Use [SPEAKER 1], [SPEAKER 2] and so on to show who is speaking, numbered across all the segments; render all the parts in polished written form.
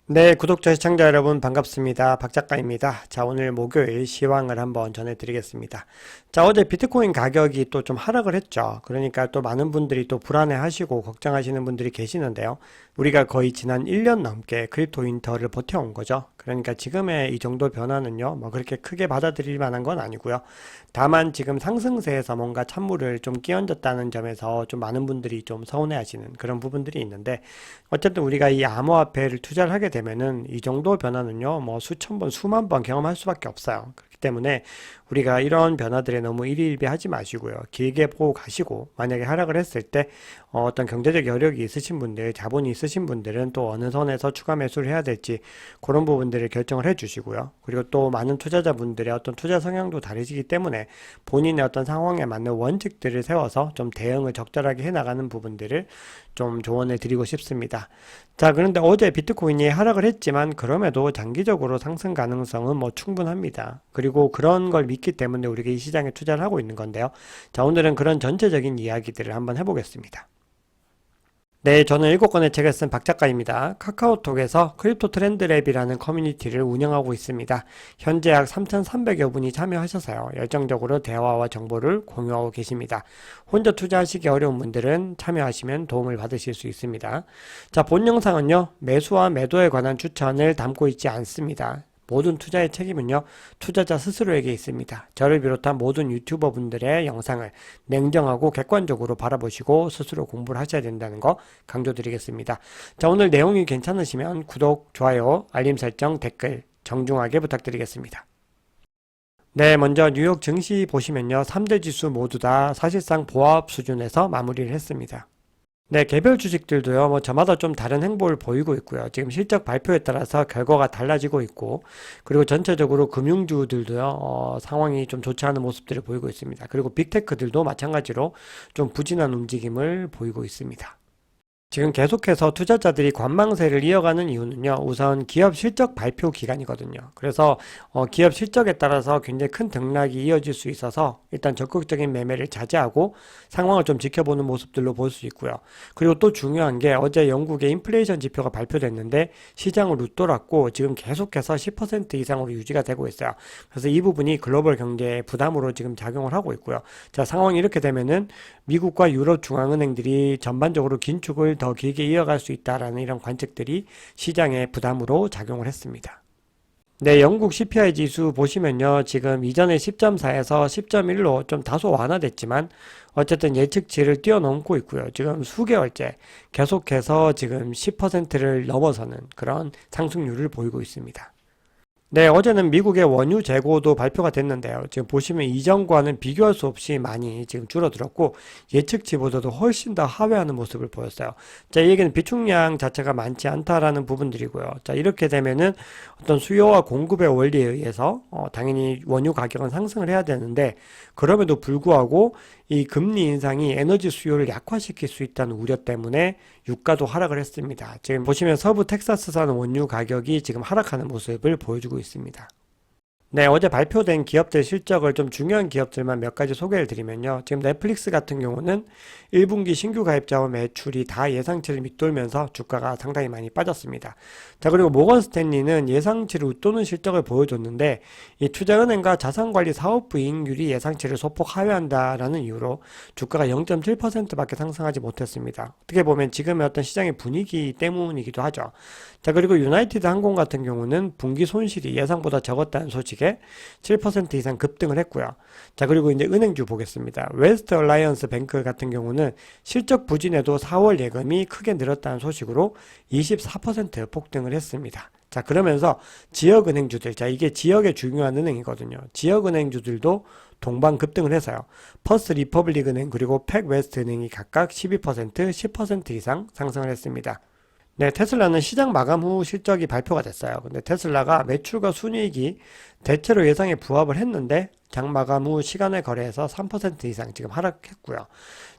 [SPEAKER 1] 네, 구독자, 시청자 여러분 반갑습니다. 박 작가입니다. 자, 오늘 목요일 시황을 한번 전해드리겠습니다. 자, 어제 비트코인 가격이 또 좀 하락을 했죠. 그러니까 또 많은 분들이 또 불안해하시고 걱정하시는 분들이 계시는데요. 우리가 거의 지난 1년 넘게 크립토 윈터를 버텨온 거죠. 그러니까 지금의 이 정도 변화는요, 뭐 그렇게 크게 받아들일 만한 건 아니고요. 다만 지금 상승세에서 뭔가 찬물을 좀 끼얹었다는 점에서 좀 많은 분들이 좀 서운해하시는 그런 부분들이 있는데, 어쨌든 우리가 이 암호화폐를 투자를 하게 되면은 이 정도 변화는요, 뭐 수천 번, 수만 번 경험할 수밖에 없어요. 그렇기 때문에 우리가 이런 변화들에 너무 일희일비하지 마시고요. 길게 보고 가시고, 만약에 하락을 했을 때 어떤 경제적 여력이 있으신 분들, 자본이 있으신 분들은 또 어느 선에서 추가 매수를 해야 될지 그런 부분들을 결정을 해 주시고요. 그리고 또 많은 투자자분들의 어떤 투자 성향도 다르시기 때문에 본인의 어떤 상황에 맞는 원칙들을 세워서 좀 대응을 적절하게 해 나가는 부분들을 좀 조언을 드리고 싶습니다. 자, 그런데 어제 비트코인이 하락을 했지만 그럼에도 장기적으로 상승 가능성은 뭐 충분합니다. 그리고 그런 걸 믿기 때문에 우리가 이 시장에 투자를 하고 있는 건데요. 자, 오늘은 그런 전체적인 이야기들을 한번 해보겠습니다. 네, 저는 7권의 책을 쓴 박 작가입니다. 카카오톡에서 크립토 트렌드랩이라는 커뮤니티를 운영하고 있습니다. 현재 약 3,300여 분이 참여하셔서요. 열정적으로 대화와 정보를 공유하고 계십니다. 혼자 투자하시기 어려운 분들은 참여하시면 도움을 받으실 수 있습니다. 자, 본 영상은요, 매수와 매도에 관한 추천을 담고 있지 않습니다. 모든 투자의 책임은요, 투자자 스스로에게 있습니다. 저를 비롯한 모든 유튜버 분들의 영상을 냉정하고 객관적으로 바라보시고 스스로 공부를 하셔야 된다는 거 강조드리겠습니다. 자, 오늘 내용이 괜찮으시면 구독, 좋아요, 알림 설정, 댓글 정중하게 부탁드리겠습니다. 네, 먼저 뉴욕 증시 보시면요, 3대 지수 모두 다 사실상 보합 수준에서 마무리를 했습니다. 네, 개별 주식들도요, 뭐 저마다 좀 다른 행보를 보이고 있고요. 지금 실적 발표에 따라서 결과가 달라지고 있고, 그리고 전체적으로 금융주들도요, 상황이 좀 좋지 않은 모습들을 보이고 있습니다. 그리고 빅테크들도 마찬가지로 좀 부진한 움직임을 보이고 있습니다. 지금 계속해서 투자자들이 관망세를 이어가는 이유는요, 우선 기업 실적 발표 기간이거든요. 그래서 기업 실적에 따라서 굉장히 큰 등락이 이어질 수 있어서 일단 적극적인 매매를 자제하고 상황을 좀 지켜보는 모습들로 볼 수 있고요. 그리고 또 중요한 게 어제 영국의 인플레이션 지표가 발표됐는데 시장을 웃돌았고 지금 계속해서 10% 이상으로 유지가 되고 있어요. 그래서 이 부분이 글로벌 경제에 부담으로 지금 작용을 하고 있고요. 자, 상황이 이렇게 되면은 미국과 유럽 중앙은행들이 전반적으로 긴축을 더 길게 이어갈 수 있다라는 이런 관측들이 시장의 부담으로 작용을 했습니다. 네, 영국 CPI 지수 보시면요. 지금 이전에 10.4에서 10.1로 좀 다소 완화됐지만 어쨌든 예측치를 뛰어넘고 있고요. 지금 수개월째 계속해서 지금 10%를 넘어서는 그런 상승률을 보이고 있습니다. 네, 어제는 미국의 원유 재고도 발표가 됐는데요. 지금 보시면 이전과는 비교할 수 없이 많이 지금 줄어들었고 예측치보다도 훨씬 더 하회하는 모습을 보였어요. 자, 이 얘기는 비축량 자체가 많지 않다라는 부분들이고요. 자, 이렇게 되면은 어떤 수요와 공급의 원리에 의해서 당연히 원유 가격은 상승을 해야 되는데 그럼에도 불구하고 이 금리 인상이 에너지 수요를 약화시킬 수 있다는 우려 때문에 유가도 하락을 했습니다. 지금 보시면 서부 텍사스산 원유 가격이 지금 하락하는 모습을 보여주고 있습니다. 네, 어제 발표된 기업들 실적을 좀 중요한 기업들만 몇 가지 소개를 드리면요. 지금 넷플릭스 같은 경우는 1분기 신규 가입자와 매출이 다 예상치를 밑돌면서 주가가 상당히 많이 빠졌습니다. 자, 그리고 모건 스탠리는 예상치를 웃도는 실적을 보여줬는데 이 투자은행과 자산관리 사업부 이익률이 예상치를 소폭 하회한다라는 이유로 주가가 0.7%밖에 상승하지 못했습니다. 어떻게 보면 지금의 어떤 시장의 분위기 때문이기도 하죠. 자, 그리고 유나이티드 항공 같은 경우는 분기 손실이 예상보다 적었다는 소식에 7% 이상 급등을 했고요. 자, 그리고 이제 은행주 보겠습니다. 웨스트 얼라이언스 뱅크 같은 경우는 실적 부진에도 4월 예금이 크게 늘었다는 소식으로 24% 폭등을 했습니다. 자, 그러면서 지역은행주들, 자, 이게 지역의 중요한 은행이거든요. 지역은행주들도 동반 급등을 해서요. 퍼스트 리퍼블릭 은행 그리고 팩웨스트 은행이 각각 12%, 10% 이상 상승을 했습니다. 네, 테슬라는 시장 마감 후 실적이 발표가 됐어요. 근데 테슬라가 매출과 순이익이 대체로 예상에 부합을 했는데 장 마감 후 시간의 거래에서 3% 이상 지금 하락했고요.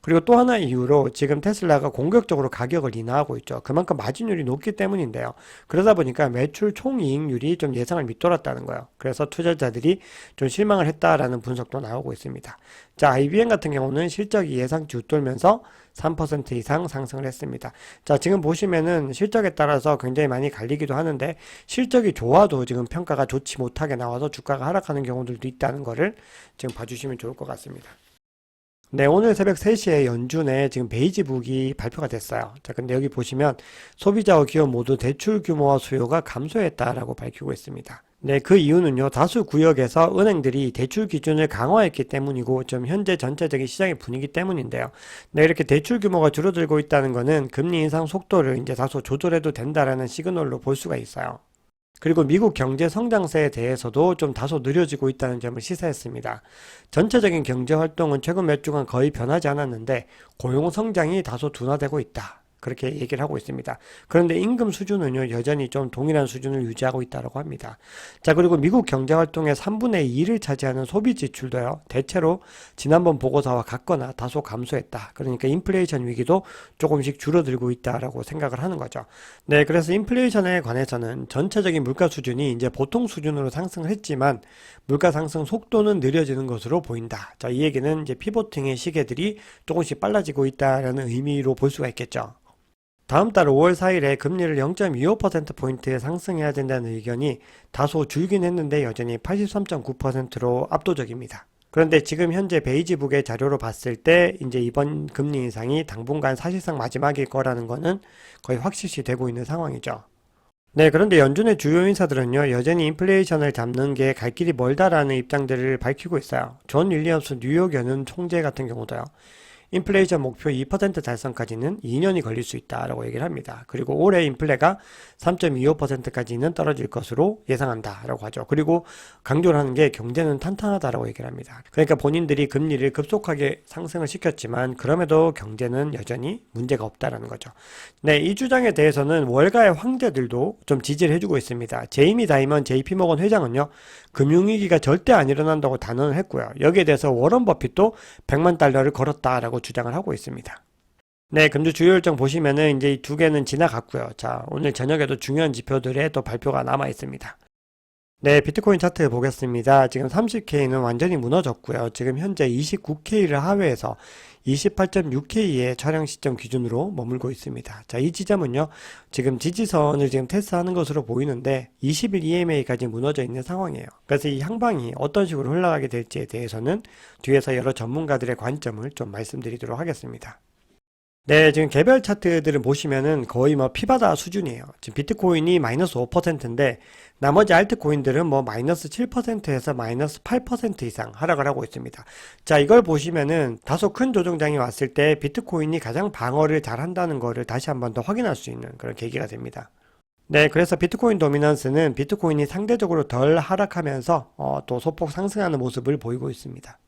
[SPEAKER 1] 그리고 또 하나 이유로 지금 테슬라가 공격적으로 가격을 인하하고 있죠. 그만큼 마진율이 높기 때문인데요. 그러다 보니까 매출 총이익률이 좀 예상을 밑돌았다는 거예요. 그래서 투자자들이 좀 실망을 했다라는 분석도 나오고 있습니다. 자, IBM 같은 경우는 실적이 예상치 웃돌면서 3% 이상 상승을 했습니다. 자, 지금 보시면은 실적에 따라서 굉장히 많이 갈리기도 하는데 실적이 좋아도 지금 평가가 좋지 못하게 나와서 주가가 하락하는 경우들도 있다는 거를 지금 봐주시면 좋을 것 같습니다. 네, 오늘 새벽 3시에 연준에 지금 베이지북이 발표가 됐어요. 자, 근데 여기 보시면 소비자와 기업 모두 대출 규모와 수요가 감소했다라고 밝히고 있습니다. 네, 그 이유는요, 다수 구역에서 은행들이 대출 기준을 강화했기 때문이고, 좀 현재 전체적인 시장의 분위기 때문인데요. 네, 이렇게 대출 규모가 줄어들고 있다는 것은 금리 인상 속도를 이제 다소 조절해도 된다라는 시그널로 볼 수가 있어요. 그리고 미국 경제 성장세에 대해서도 좀 다소 느려지고 있다는 점을 시사했습니다. 전체적인 경제 활동은 최근 몇 주간 거의 변하지 않았는데 고용 성장이 다소 둔화되고 있다. 그렇게 얘기를 하고 있습니다. 그런데 임금 수준은요, 여전히 좀 동일한 수준을 유지하고 있다고 합니다. 자, 그리고 미국 경제 활동의 3분의 2를 차지하는 소비 지출도요, 대체로 지난번 보고서와 같거나 다소 감소했다. 그러니까 인플레이션 위기도 조금씩 줄어들고 있다라고 생각을 하는 거죠. 네, 그래서 인플레이션에 관해서는 전체적인 물가 수준이 이제 보통 수준으로 상승을 했지만 물가 상승 속도는 느려지는 것으로 보인다. 자, 이 얘기는 이제 피보팅의 시계들이 조금씩 빨라지고 있다라는 의미로 볼 수가 있겠죠. 다음 달 5월 4일에 금리를 0.25%포인트 상승해야 된다는 의견이 다소 줄긴 했는데 여전히 83.9%로 압도적입니다. 그런데 지금 현재 베이지북의 자료로 봤을 때 이제 이번 금리 인상이 당분간 사실상 마지막일 거라는 거는 거의 확실시 되고 있는 상황이죠. 네, 그런데 연준의 주요 인사들은요, 여전히 인플레이션을 잡는 게 갈 길이 멀다라는 입장들을 밝히고 있어요. 존 윌리엄스 뉴욕 연은 총재 같은 경우도요. 인플레이션 목표 2% 달성까지는 2년이 걸릴 수 있다라고 얘기를 합니다. 그리고 올해 인플레가 3.25%까지는 떨어질 것으로 예상한다라고 하죠. 그리고 강조를 하는 게 경제는 탄탄하다라고 얘기를 합니다. 그러니까 본인들이 금리를 급속하게 상승을 시켰지만 그럼에도 경제는 여전히 문제가 없다라는 거죠. 네, 이 주장에 대해서는 월가의 황제들도 좀 지지를 해주고 있습니다. 제이미 다이먼 JP모건 회장은요, 금융위기가 절대 안 일어난다고 단언을 했고요. 여기에 대해서 워런 버핏도 100만 달러를 걸었다라고 주장을 하고 있습니다. 네, 금주 주요 일정 보시면은 이제 이 두 개는 지나갔고요. 자, 오늘 저녁에도 중요한 지표들의 또 발표가 남아 있습니다. 네, 비트코인 차트 보겠습니다. 지금 30K는 완전히 무너졌고요. 지금 현재 29K를 하회해서 28.6K의 촬영 시점 기준으로 머물고 있습니다. 자, 이 지점은요, 지금 지지선을 지금 테스트하는 것으로 보이는데 20일 EMA까지 무너져 있는 상황이에요. 그래서 이 향방이 어떤 식으로 흘러가게 될지에 대해서는 뒤에서 여러 전문가들의 관점을 좀 말씀드리도록 하겠습니다. 네, 지금 개별 차트들을 보시면은 거의 뭐 피바다 수준이에요. 지금 비트코인이 마이너스 5%인데 나머지 알트코인들은 뭐 마이너스 7%에서 마이너스 8% 이상 하락을 하고 있습니다. 자, 이걸 보시면은 다소 큰 조정장이 왔을 때 비트코인이 가장 방어를 잘 한다는 거를 다시 한번 더 확인할 수 있는 그런 계기가 됩니다. 네, 그래서 비트코인 도미넌스는 비트코인이 상대적으로 덜 하락하면서 또 소폭 상승하는 모습을 보이고 있습니다.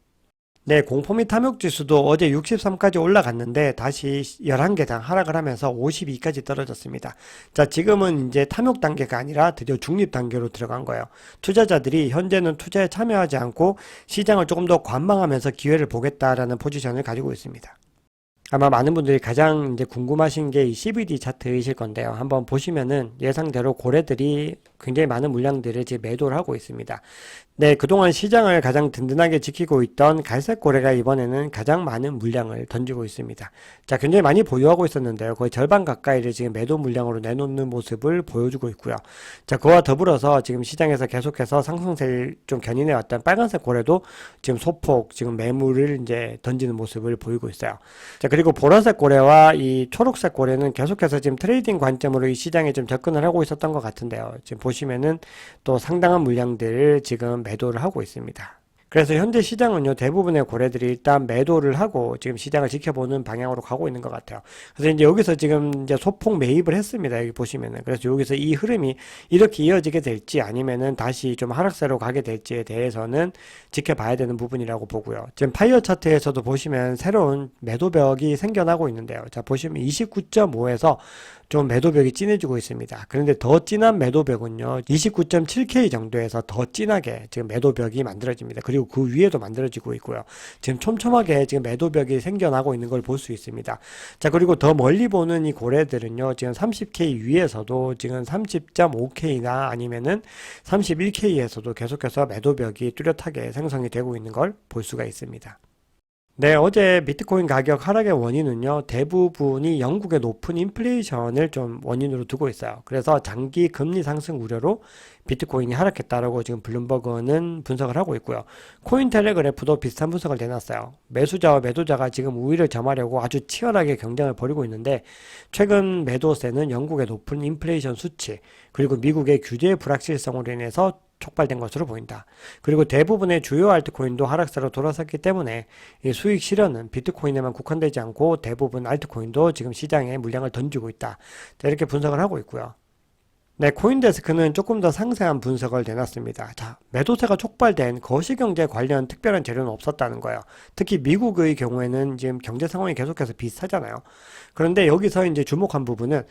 [SPEAKER 1] 네, 공포 및 탐욕 지수도 어제 63까지 올라갔는데 다시 11개당 하락을 하면서 52까지 떨어졌습니다. 자, 지금은 이제 탐욕 단계가 아니라 드디어 중립 단계로 들어간 거예요. 투자자들이 현재는 투자에 참여하지 않고 시장을 조금 더 관망하면서 기회를 보겠다라는 포지션을 가지고 있습니다. 아마 많은 분들이 가장 이제 궁금하신 게 이 CBD 차트이실 건데요. 한번 보시면은 예상대로 고래들이 굉장히 많은 물량들을 지금 매도를 하고 있습니다. 네, 그동안 시장을 가장 든든하게 지키고 있던 갈색 고래가 이번에는 가장 많은 물량을 던지고 있습니다. 자, 굉장히 많이 보유하고 있었는데요. 거의 절반 가까이를 지금 매도 물량으로 내놓는 모습을 보여주고 있고요. 자, 그와 더불어서 지금 시장에서 계속해서 상승세를 좀 견인해 왔던 빨간색 고래도 지금 소폭 지금 매물을 이제 던지는 모습을 보이고 있어요. 자, 그리고 보라색 고래와 이 초록색 고래는 계속해서 지금 트레이딩 관점으로 이 시장에 좀 접근을 하고 있었던 것 같은데요. 지금 보시면은 또 상당한 물량들을 지금 매도를 하고 있습니다. 그래서 현재 시장은요, 대부분의 고래들이 일단 매도를 하고 지금 시장을 지켜보는 방향으로 가고 있는 것 같아요. 그래서 이제 여기서 지금 이제 소폭 매입을 했습니다. 여기 보시면은. 그래서 여기서 이 흐름이 이렇게 이어지게 될지 아니면은 다시 좀 하락세로 가게 될지에 대해서는 지켜봐야 되는 부분이라고 보고요. 지금 파이어 차트에서도 보시면 새로운 매도벽이 생겨나고 있는데요. 자, 보시면 29.5에서 좀 매도벽이 진해지고 있습니다. 그런데 더 진한 매도벽은요, 29.7K 정도에서 더 진하게 지금 매도벽이 만들어집니다. 그리고 그 위에도 만들어지고 있고요. 지금 촘촘하게 지금 매도벽이 생겨나고 있는 걸 볼 수 있습니다. 자, 그리고 더 멀리 보는 이 고래들은요, 지금 30K 위에서도 지금 30.5K나 아니면은 31K에서도 계속해서 매도벽이 뚜렷하게 생성이 되고 있는 걸 볼 수가 있습니다. 네, 어제 비트코인 가격 하락의 원인은요, 대부분이 영국의 높은 인플레이션을 좀 원인으로 두고 있어요. 그래서 장기 금리 상승 우려로 비트코인이 하락했다라고 지금 블룸버그는 분석을 하고 있고요. 코인텔레그래프도 비슷한 분석을 내놨어요. 매수자와 매도자가 지금 우위를 점하려고 아주 치열하게 경쟁을 벌이고 있는데, 최근 매도세는 영국의 높은 인플레이션 수치, 그리고 미국의 규제 불확실성으로 인해서 촉발된 것으로 보인다. 그리고 대부분의 주요 알트코인도 하락세로 돌아섰기 때문에 이 수익 실현은 비트코인에만 국한되지 않고 대부분 알트코인도 지금 시장에 물량을 던지고 있다. 자, 이렇게 분석을 하고 있고요. 네, 코인데스크는 조금 더 상세한 분석을 내놨습니다. 자, 매도세가 촉발된 거시경제 관련 특별한 재료는 없었다는 거예요. 특히 미국의 경우에는 지금 경제 상황이 계속해서 비슷하잖아요. 그런데 여기서 이제 주목한 부분은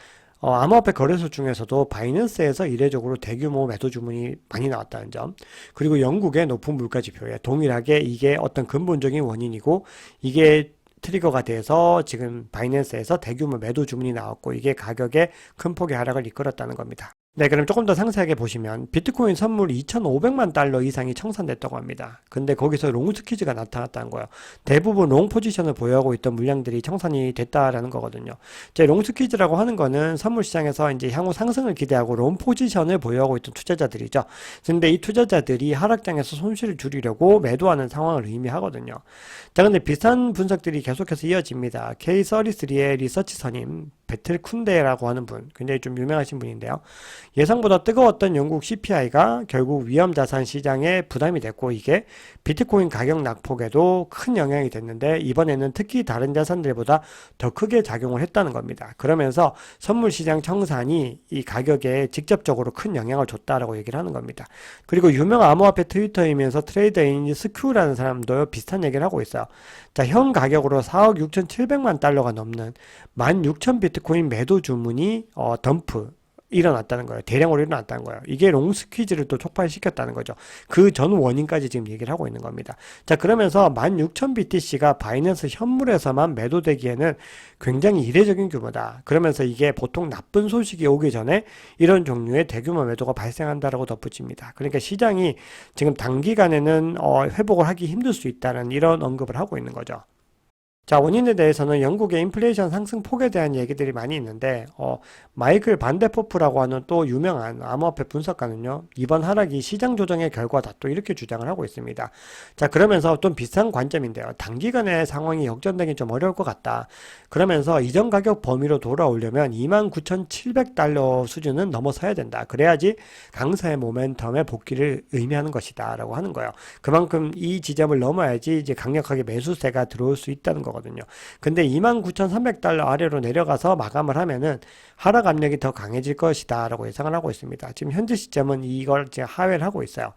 [SPEAKER 1] 암호화폐 거래소 중에서도 바이낸스에서 이례적으로 대규모 매도 주문이 많이 나왔다는 점, 그리고 영국의 높은 물가 지표에 동일하게 이게 어떤 근본적인 원인이고 이게 트리거가 돼서 지금 바이낸스에서 대규모 매도 주문이 나왔고 이게 가격에 큰 폭의 하락을 이끌었다는 겁니다. 네, 그럼 조금 더 상세하게 보시면 비트코인 선물 2,500만 달러 이상이 청산됐다고 합니다. 근데 거기서 롱 스퀴즈가 나타났다는 거예요. 대부분 롱 포지션을 보유하고 있던 물량들이 청산이 됐다라는 거거든요. 이제 롱 스퀴즈라고 하는 거는 선물 시장에서 이제 향후 상승을 기대하고 롱 포지션을 보유하고 있던 투자자들이죠. 근데 이 투자자들이 하락장에서 손실을 줄이려고 매도하는 상황을 의미하거든요. 자, 근데 비슷한 분석들이 계속해서 이어집니다. K33의 리서치 선임 배틀 쿤데라고 하는 분, 굉장히 좀 유명하신 분인데요. 예상보다 뜨거웠던 영국 CPI가 결국 위험자산 시장에 부담이 됐고 이게 비트코인 가격 낙폭에도 큰 영향이 됐는데 이번에는 특히 다른 자산들보다 더 크게 작용을 했다는 겁니다. 그러면서 선물 시장 청산이 이 가격에 직접적으로 큰 영향을 줬다라고 얘기를 하는 겁니다. 그리고 유명 암호화폐 트위터이면서 트레이더인 스큐라는 사람도 비슷한 얘기를 하고 있어요. 자, 현 가격으로 4억 6,700만 달러가 넘는 16,000 비트코인 매도 주문이 덤프 일어났다는 거예요. 대량으로 일어났다는 거예요. 이게 롱스퀴즈를 또 촉발시켰다는 거죠. 그 전 원인까지 지금 얘기를 하고 있는 겁니다. 자, 그러면서 16,000BTC가 바이낸스 현물에서만 매도되기에는 굉장히 이례적인 규모다. 그러면서 이게 보통 나쁜 소식이 오기 전에 이런 종류의 대규모 매도가 발생한다라고 덧붙입니다. 그러니까 시장이 지금 단기간에는 회복을 하기 힘들 수 있다는 이런 언급을 하고 있는 거죠. 자, 원인에 대해서는 영국의 인플레이션 상승 폭에 대한 얘기들이 많이 있는데, 마이클 반데포프라고 하는 또 유명한 암호화폐 분석가는요, 이번 하락이 시장 조정의 결과다. 또 이렇게 주장을 하고 있습니다. 자, 그러면서 좀 비슷한 관점인데요. 단기간에 상황이 역전되기 좀 어려울 것 같다. 그러면서 이전 가격 범위로 돌아오려면 29,700달러 수준은 넘어서야 된다. 그래야지 강세의 모멘텀의 복귀를 의미하는 것이다. 라고 하는 거예요. 그만큼 이 지점을 넘어야지 이제 강력하게 매수세가 들어올 수 있다는 거거든요. 근데 29,300달러 아래로 내려가서 마감을 하면은 하락 압력이 더 강해질 것이다 라고 예상을 하고 있습니다. 지금 현재 시점은 이걸 이제 하회를 하고 있어요.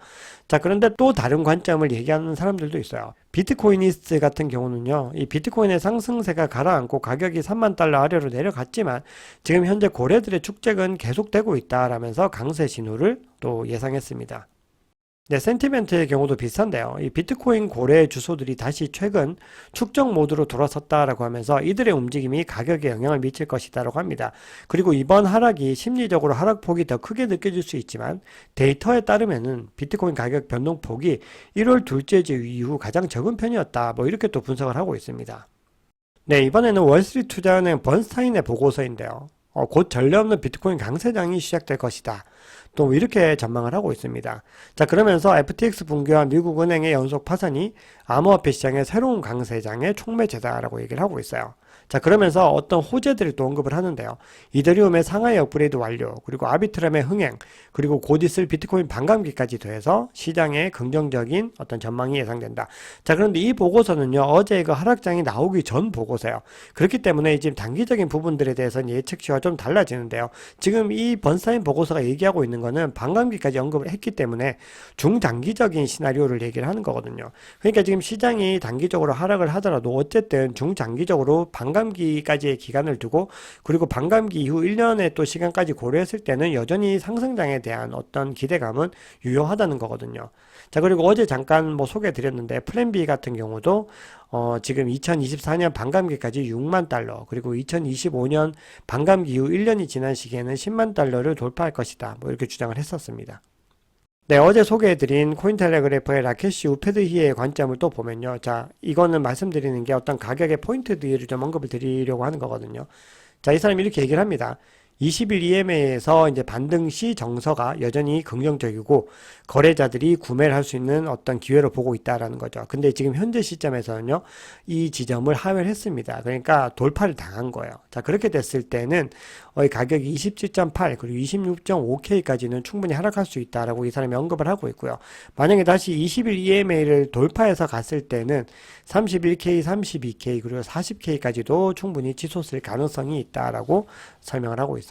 [SPEAKER 1] 자, 그런데 또 다른 관점을 얘기하는 사람들도 있어요. 비트코이니스트 같은 경우는요, 이 비트코인의 상승세가 가라앉고 가격이 3만 달러 아래로 내려갔지만 지금 현재 고래들의 축적은 계속되고 있다라면서 강세 신호를 또 예상했습니다. 네, 센티멘트의 경우도 비슷한데요. 이 비트코인 고래 주소들이 다시 최근 축적 모드로 돌아섰다라고 하면서 이들의 움직임이 가격에 영향을 미칠 것이다라고 합니다. 그리고 이번 하락이 심리적으로 하락폭이 더 크게 느껴질 수 있지만 데이터에 따르면은 비트코인 가격 변동폭이 1월 둘째 주 이후 가장 적은 편이었다. 뭐 이렇게 또 분석을 하고 있습니다. 네, 이번에는 월스트리트 투자은행 번스타인의 보고서인데요. 곧 전례 없는 비트코인 강세장이 시작될 것이다. 또 이렇게 전망을 하고 있습니다. 자, 그러면서 FTX 붕괴와 미국 은행의 연속 파산이 암호화폐 시장의 새로운 강세장의 촉매제다라고 얘기를 하고 있어요. 자, 그러면서 어떤 호재들을 또 언급을 하는데요. 이더리움의 상하이 업그레이드 완료, 그리고 아비트럼의 흥행, 그리고 곧 있을 비트코인 반감기까지 더해서 시장에 긍정적인 어떤 전망이 예상된다. 자, 그런데 이 보고서는요, 어제 그 하락장이 나오기 전 보고서예요. 그렇기 때문에 지금 단기적인 부분들에 대해서는 예측치와 좀 달라지는데요. 지금 이 번스타인 보고서가 얘기하고 있는 거는 반감기까지 언급을 했기 때문에 중장기적인 시나리오를 얘기를 하는 거거든요. 그러니까 지금 시장이 단기적으로 하락을 하더라도 어쨌든 중장기적으로 반감기까지의 기간을 두고 그리고 반감기 이후 1년의 또 시간까지 고려했을 때는 여전히 상승장에 대한 어떤 기대감은 유효하다는 거거든요. 자, 그리고 어제 잠깐 뭐 소개해 드렸는데 플랜 B 같은 경우도 지금 2024년 반감기까지 6만 달러, 그리고 2025년 반감기 이후 1년이 지난 시기에는 10만 달러를 돌파할 것이다. 뭐 이렇게 주장을 했었습니다. 네, 어제 소개해드린 코인텔레그래프의 라케시 우페드히의 관점을 또 보면요. 자, 이거는 말씀드리는 게 어떤 가격의 포인트들을 좀 언급을 드리려고 하는 거거든요. 자, 이 사람이 이렇게 얘기를 합니다. 20일 EMA에서 이제 반등 시 정서가 여전히 긍정적이고 거래자들이 구매를 할 수 있는 어떤 기회로 보고 있다라는 거죠. 근데 지금 현재 시점에서는요, 이 지점을 하회를 했습니다. 그러니까 돌파를 당한 거예요. 자, 그렇게 됐을 때는 이 가격이 27.8 그리고 26.5K까지는 충분히 하락할 수 있다라고 이 사람이 언급을 하고 있고요. 만약에 다시 20일 EMA를 돌파해서 갔을 때는 31K, 32K 그리고 40K까지도 충분히 치솟을 가능성이 있다라고 설명을 하고 있습니다.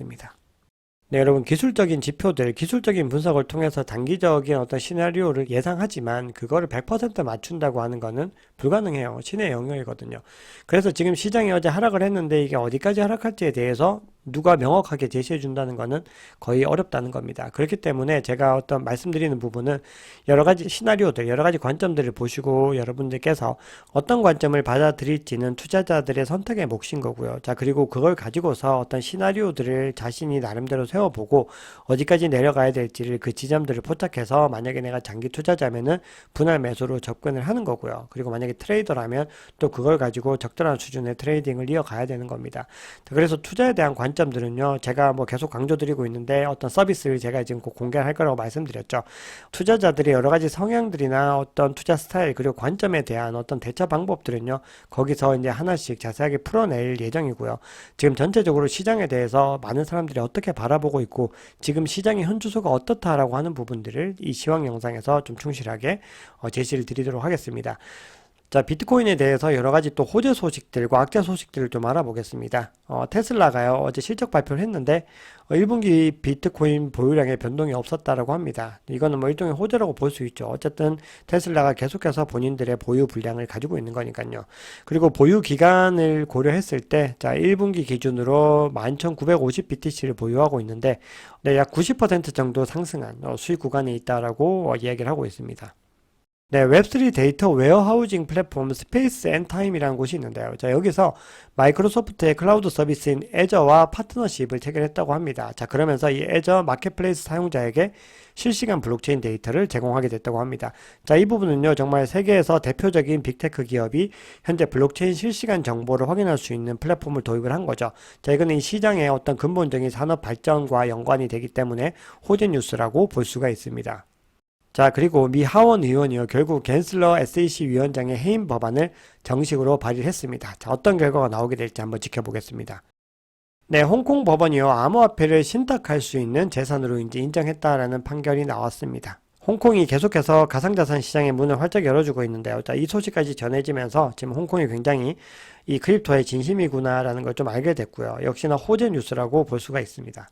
[SPEAKER 1] 네, 여러분, 기술적인 지표들, 기술적인 분석을 통해서 단기적인 어떤 시나리오를 예상하지만 그거를 100% 맞춘다고 하는 거는 불가능해요. 신의 영역이거든요. 그래서 지금 시장이 어제 하락을 했는데 이게 어디까지 하락할지에 대해서 누가 명확하게 제시해 준다는 거는 거의 어렵다는 겁니다. 그렇기 때문에 제가 어떤 말씀드리는 부분은 여러 가지 시나리오들, 여러 가지 관점들을 보시고 여러분들께서 어떤 관점을 받아들일지는 투자자들의 선택의 몫인 거고요. 자, 그리고 그걸 가지고서 어떤 시나리오들을 자신이 나름대로 세워보고 어디까지 내려가야 될지를 그 지점들을 포착해서 만약에 내가 장기 투자자면은 분할 매수로 접근을 하는 거고요. 그리고 만약에 트레이더라면 또 그걸 가지고 적절한 수준의 트레이딩을 이어가야 되는 겁니다. 자, 그래서 투자에 대한 관점들은요, 제가 뭐 계속 강조드리고 있는데 어떤 서비스를 제가 지금 꼭 공개할 거라고 말씀드렸죠. 투자자들의 여러 가지 성향들이나 어떤 투자 스타일 그리고 관점에 대한 어떤 대처 방법들은요, 거기서 이제 하나씩 자세하게 풀어낼 예정이고요. 지금 전체적으로 시장에 대해서 많은 사람들이 어떻게 바라보고 있고 지금 시장의 현주소가 어떻다라고 하는 부분들을 이 시황 영상에서 좀 충실하게 제시를 드리도록 하겠습니다. 자, 비트코인에 대해서 여러 가지 또 호재 소식들과 악재 소식들을 좀 알아보겠습니다. 테슬라가요, 어제 실적 발표를 했는데, 1분기 비트코인 보유량에 변동이 없었다라고 합니다. 이거는 뭐 일종의 호재라고 볼 수 있죠. 어쨌든 테슬라가 계속해서 본인들의 보유 분량을 가지고 있는 거니까요. 그리고 보유 기간을 고려했을 때, 자, 1분기 기준으로 11,950BTC를 보유하고 있는데, 네, 약 90% 정도 상승한 수익 구간에 있다라고 이야기를 하고 있습니다. 네, 웹3 데이터 웨어하우징 플랫폼 스페이스 앤 타임이라는 곳이 있는데요. 자, 여기서 마이크로소프트의 클라우드 서비스인 애저와 파트너십을 체결했다고 합니다. 자, 그러면서 이 애저 마켓플레이스 사용자에게 실시간 블록체인 데이터를 제공하게 됐다고 합니다. 자, 이 부분은요, 정말 세계에서 대표적인 빅테크 기업이 현재 블록체인 실시간 정보를 확인할 수 있는 플랫폼을 도입을 한 거죠. 자, 이거는 이 시장의 어떤 근본적인 산업 발전과 연관이 되기 때문에 호재 뉴스라고 볼 수가 있습니다. 자, 그리고 미 하원 의원이요, 결국 갠슬러 SAC 위원장의 해임 법안을 정식으로 발의를 했습니다. 자, 어떤 결과가 나오게 될지 한번 지켜보겠습니다. 네, 홍콩 법원이요, 암호화폐를 신탁할 수 있는 재산으로 이제 인정했다라는 판결이 나왔습니다. 홍콩이 계속해서 가상자산 시장의 문을 활짝 열어주고 있는데요. 자, 이 소식까지 전해지면서 지금 홍콩이 굉장히 이 크립토의 진심이구나라는 걸 좀 알게 됐고요. 역시나 호재 뉴스라고 볼 수가 있습니다.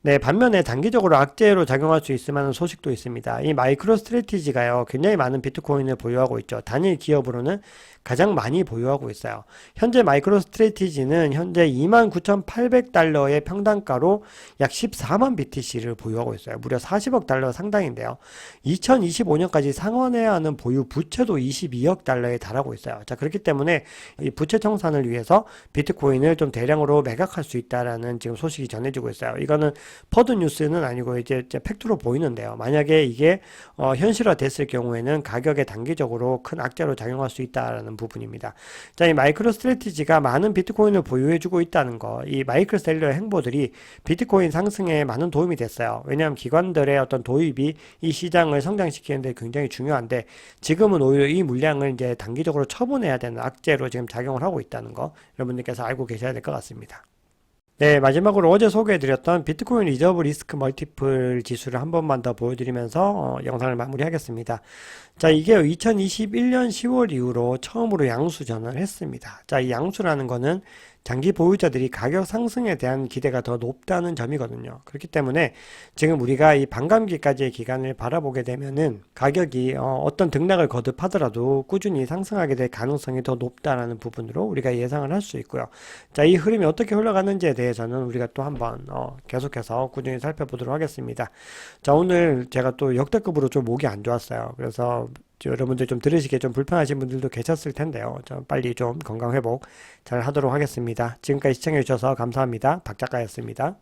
[SPEAKER 1] 네, 반면에 단기적으로 악재로 작용할 수 있을 만한 소식도 있습니다. 이 마이크로 스트래티지가요, 굉장히 많은 비트코인을 보유하고 있죠. 단일 기업으로는 가장 많이 보유하고 있어요. 현재 마이크로 스트래티지는 현재 29,800달러의 평단가로 약 14만 BTC를 보유하고 있어요. 무려 40억 달러 상당인데요. 2025년까지 상환해야 하는 보유 부채도 22억 달러에 달하고 있어요. 자, 그렇기 때문에 이 부채 청산을 위해서 비트코인을 좀 대량으로 매각할 수 있다라는 지금 소식이 전해지고 있어요. 이거는 퍼드 뉴스는 아니고 이제 팩트로 보이는데요. 만약에 이게 현실화 됐을 경우에는 가격에 단기적으로 큰 악재로 작용할 수 있다라는 부분입니다. 자, 이 마이크로 스트래티지가 많은 비트코인을 보유해주고 있다는 거, 이 마이클 셀러의 행보들이 비트코인 상승에 많은 도움이 됐어요. 왜냐하면 기관들의 어떤 도입이 이 시장을 성장시키는데 굉장히 중요한데 지금은 오히려 이 물량을 이제 단기적으로 처분해야 되는 악재로 지금 작용을 하고 있다는 거, 여러분들께서 알고 계셔야 될 것 같습니다. 네, 마지막으로 어제 소개해드렸던 비트코인 리저브 리스크 멀티플 지수를 한 번만 더 보여드리면서 영상을 마무리하겠습니다. 자, 이게 2021년 10월 이후로 처음으로 양수 전환을 했습니다. 자, 이 양수라는 거는 장기 보유자들이 가격 상승에 대한 기대가 더 높다는 점이거든요. 그렇기 때문에 지금 우리가 이 반감기까지의 기간을 바라보게 되면은 가격이 어떤 등락을 거듭하더라도 꾸준히 상승하게 될 가능성이 더 높다라는 부분으로 우리가 예상을 할 수 있고요. 자, 이 흐름이 어떻게 흘러가는지에 대해서는 우리가 또 한번 계속해서 꾸준히 살펴보도록 하겠습니다. 자, 오늘 제가 또 역대급으로 좀 목이 안 좋았어요. 그래서 여러분들 좀 들으시기에 좀 불편하신 분들도 계셨을 텐데요. 좀 빨리 좀 건강 회복 잘 하도록 하겠습니다. 지금까지 시청해 주셔서 감사합니다. 박 작가였습니다.